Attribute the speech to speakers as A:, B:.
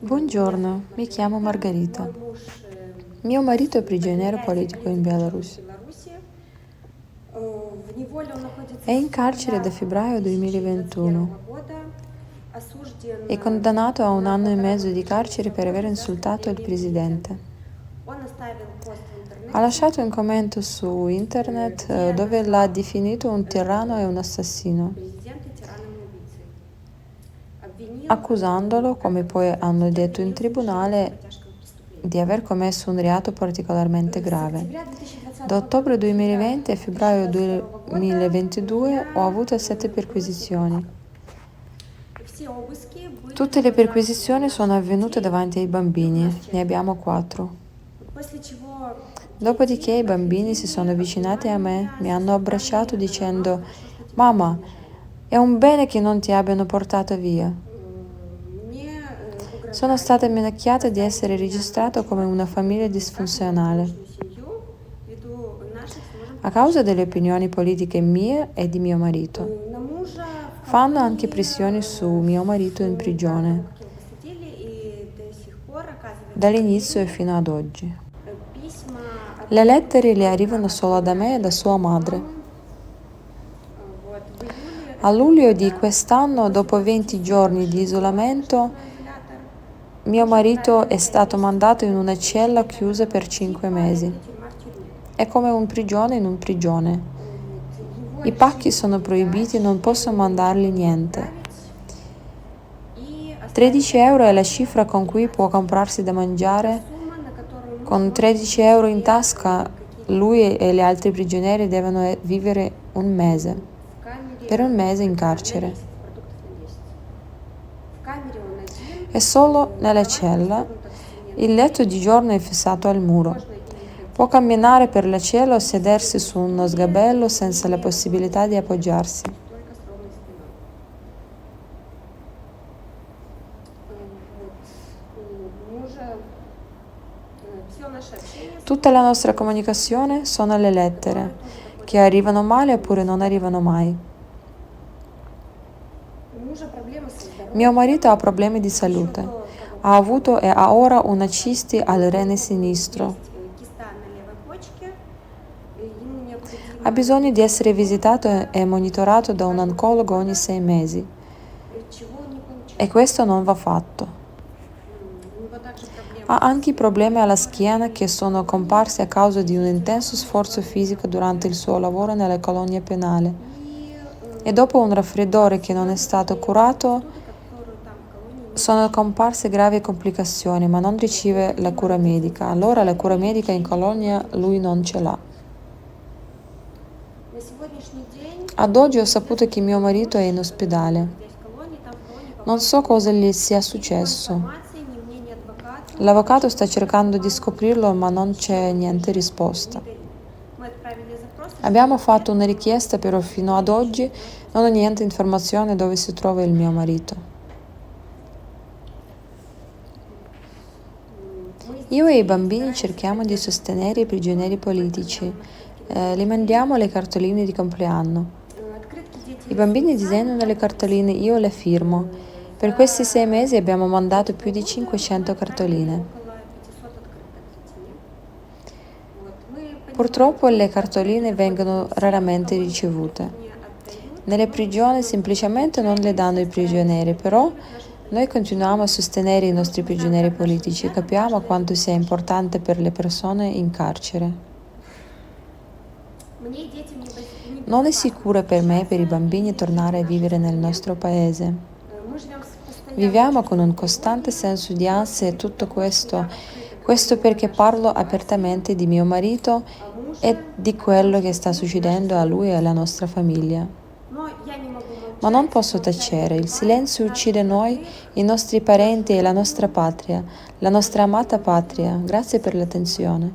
A: Buongiorno, mi chiamo Margherita.
B: Мой муж
A: Mio marito è prigioniero
B: является
A: politico in
B: политиком в
A: Belarus.
B: Беларуси. В неволе он
A: È
B: находится
A: in
B: с
A: carcere da
B: февраля
A: febbraio 2021
B: 2021 года, осужден
A: e condannato a un
B: на
A: anno e
B: полтора
A: mezzo
B: года
A: di
B: лишения
A: carcere per aver
B: свободы за
A: insultato il
B: оскорбление президента.
A: presidente.
B: Он оставил пост в
A: Ha
B: интернете,
A: lasciato un commento su internet
B: где
A: dove l'ha
B: назвал
A: definito un tiranno e un assassino,
B: президента тираном и убийцей. Обвинил
A: accusandolo, come
B: этого
A: poi hanno
B: президента
A: detto in
B: в совершении особо
A: tribunale,
B: тяжкого преступления.
A: di aver commesso un reato particolarmente
B: С
A: grave.
B: октября
A: Da
B: 2020 года
A: ottobre
B: до июля
A: 2020 a febbraio
B: 2022 года у
A: 2022 ho
B: меня
A: avuto 7
B: было 7
A: perquisizioni.
B: обысков. Все обыски были
A: Tutte
B: на
A: le
B: глазах
A: perquisizioni sono
B: наших
A: avvenute
B: детей,
A: davanti ai
B: и у нас
A: bambini, ne
B: 4.
A: abbiamo 4.
B: После чего
A: Dopodiché
B: дети
A: i bambini si sono
B: подходили,
A: avvicinati
B: обнимали
A: a me,
B: меня
A: mi
B: со
A: hanno
B: словами
A: abbracciato
B: «Мам,
A: dicendo:
B: хорошо, что тебя не
A: Mamma,
B: задержали».
A: è un bene che non ti abbiano portato via.
B: Мне
A: Sono stata
B: угрожали
A: minacciata di
B: поставить
A: essere
B: меня на
A: registrato come
B: учет
A: una famiglia
B: как
A: disfunzionale
B: неблагополучную семью ввиду наших с мужем
A: a causa
B: отношений.
A: delle opinioni politiche mie e di mio marito.
B: На мужа в
A: Fanno anche
B: колонии
A: pressioni su mio marito in
B: до того,
A: prigione,
B: как его посадили, и до сих пор, оказывается, в
A: dall'inizio e
B: колонии
A: fino ad oggi.
B: письма от
A: Le
B: него
A: lettere le
B: только
A: arrivano solo da me e
B: отправляли
A: da
B: от
A: sua
B: его
A: madre.
B: мамы. Вот. В июле
A: A
B: этого
A: luglio di
B: года,
A: quest'anno,
B: после
A: dopo
B: 20
A: 20
B: суток
A: giorni di
B: шлепков в
A: isolamento,
B: изолятор,
A: mio
B: мужа
A: marito
B: отправили
A: è
B: на 5
A: stato
B: месяцев
A: mandato in una
B: изоляции,
A: cella
B: считай
A: chiusa
B: камерного
A: per 5
B: типа
A: mesi.
B: или тюрьма в тюрьме.
A: È come un prigione in un prigione.
B: Вот. Его
A: I pacchi
B: лишили
A: sono
B: передач,
A: proibiti, non
B: я не
A: posso
B: могу
A: mandargli
B: никому
A: niente.
B: отправить. И оставили
A: 13 euro è la
B: зарплату
A: cifra con cui può
B: 13 евро.
A: comprarsi da
B: Это
A: mangiare.
B: сумма, на которую муж
A: Con
B: может
A: 13
B: купить
A: euro in
B: себе
A: tasca,
B: какие-либо
A: lui e gli
B: продукты.
A: altri prigionieri devono vivere un mese.
B: В камере
A: Per un mese in
B: это на
A: carcere.
B: месяц, продуктов на месяц. В камере он один,
A: È solo nella
B: кровать
A: cella.
B: пристегнута к стене на
A: Il letto
B: цепи,
A: di giorno è fissato al muro.
B: можно или
A: Può
B: ходить
A: camminare per la cella o
B: и
A: sedersi
B: сидеть
A: su
B: на
A: uno
B: стуле,
A: sgabello
B: не
A: senza la
B: имея
A: possibilità di
B: возможности
A: appoggiarsi.
B: двигаться, только с ровной спиной. Вот. Мужа, все наше общение с
A: Tutta la
B: мужем
A: nostra
B: сводилось к
A: comunicazione
B: письмам,
A: sono le
B: которые
A: lettere,
B: тоже доходят
A: che
B: до
A: arrivano
B: меня
A: male oppure non
B: периодически.
A: arrivano mai.
B: У мужа проблемы со
A: Mio marito ha
B: здоровьем,
A: problemi di
B: еще
A: salute.
B: до того,
A: Ha
B: как мы
A: avuto e ha ora una cisti al
B: у
A: rene
B: него
A: sinistro.
B: есть киста на левой почке, ему
A: Ha
B: необходимо
A: bisogno di
B: наблюдение
A: essere visitato
B: онколога
A: e monitorato da un
B: каждые
A: oncologo ogni
B: полгода,
A: 6 mesi.
B: чего он не
A: E
B: получает.
A: questo non va fatto.
B: У него также проблемы
A: Ha
B: со
A: anche problemi
B: спиной,
A: alla
B: которые
A: schiena che sono
B: колонии
A: comparsi a causa di un
B: естественным
A: intenso
B: образом
A: sforzo
B: откладываются
A: fisico
B: на
A: durante il
B: потом.
A: suo lavoro nella colonia penale.
B: И
A: E dopo un raffreddore che non è
B: серьезные
A: stato
B: осложнения после
A: curato,
B: простуды, которую там в колонии не
A: sono
B: лечили.
A: comparse gravi complicazioni, ma non riceve la
B: Необходимо
A: cura medica. Allora la cura
B: интенсивное
A: medica in
B: лечение
A: colonia
B: сегодня
A: lui
B: лечения
A: non
B: не
A: ce l'ha.
B: получает. На сегодняшний день
A: Ad oggi ho saputo
B: известно,
A: che mio
B: что
A: marito è in
B: муж,
A: ospedale.
B: находясь в колонии, там в колонии
A: Non
B: попал в
A: so cosa
B: переделку.
A: gli sia
B: Ни по
A: successo.
B: информации, ни мнению адвокату
A: L'avvocato sta
B: ничего
A: cercando di
B: такого
A: scoprirlo, ma non
B: еще
A: c'è
B: в
A: niente
B: режим
A: risposta.
B: не дают. Мы отправили запрос уже
A: Abbiamo
B: 9 лет,
A: fatto una richiesta, però
B: но
A: fino ad
B: нигде ничего
A: oggi
B: не может
A: non ho
B: узнать.
A: niente informazione dove si trova il mio marito.
B: Мы с
A: Io e i
B: детьми
A: bambini
B: стараемся
A: cerchiamo di
B: поддерживать
A: sostenere i
B: семью,
A: prigionieri
B: выставляем
A: politici.
B: им открытки на день
A: Li mandiamo le
B: рождения.
A: cartoline di compleanno.
B: Открытки дети
A: I
B: рисуют
A: bambini
B: сами,
A: disegnano
B: я
A: le cartoline,
B: подписываю.
A: io le firmo. Per questi 6
B: За
A: mesi abbiamo
B: эти
A: mandato più di
B: полгода мы
A: 500
B: отправили
A: cartoline.
B: около 500 открыток детьми. Вот. Мы понимаем,
A: Purtroppo le
B: что открытки
A: cartoline
B: доходят
A: vengono
B: не всем, в
A: raramente
B: колонии открытки
A: ricevute.
B: не отдают,
A: Nelle
B: мы все
A: prigioni
B: равно за них
A: semplicemente non le danno
B: отчитываемся,
A: ai
B: стараемся
A: prigionieri, però
B: поддерживать наших
A: noi continuiamo a
B: политзаключенных,
A: sostenere i
B: потому
A: nostri
B: что мы знаем,
A: prigionieri
B: как нашим
A: politici e
B: ребятам
A: capiamo
B: важна эта
A: quanto sia
B: поддержка.
A: importante per le persone in carcere.
B: Мне и детям
A: Non è
B: небезопасно
A: sicuro per me e per
B: возвращаться
A: i
B: и
A: bambini
B: жить в
A: tornare a
B: нашей
A: vivere nel
B: стране.
A: nostro paese.
B: Мы живем с постоянным
A: Viviamo con
B: чувством
A: un costante
B: тревоги,
A: senso di
B: просто
A: ansia e
B: ввиду
A: tutto
B: того, что я
A: questo,
B: открыто
A: questo
B: говорю о
A: perché
B: нашей
A: parlo
B: ситуации,
A: apertamente di mio marito
B: о
A: e
B: муже,
A: di
B: о том,
A: quello che
B: что
A: sta
B: идут наши
A: succedendo
B: с
A: a
B: ним
A: lui e alla
B: мысли.
A: nostra famiglia.
B: Но я не могу
A: Ma non
B: молчать,
A: posso
B: молчание
A: tacere, il
B: убивает
A: silenzio
B: наших
A: uccide noi,
B: родных,
A: i nostri
B: нашу
A: parenti e la nostra
B: родину,
A: patria, la nostra
B: нашу
A: amata
B: Белоруссию.
A: patria. Grazie per l'attenzione.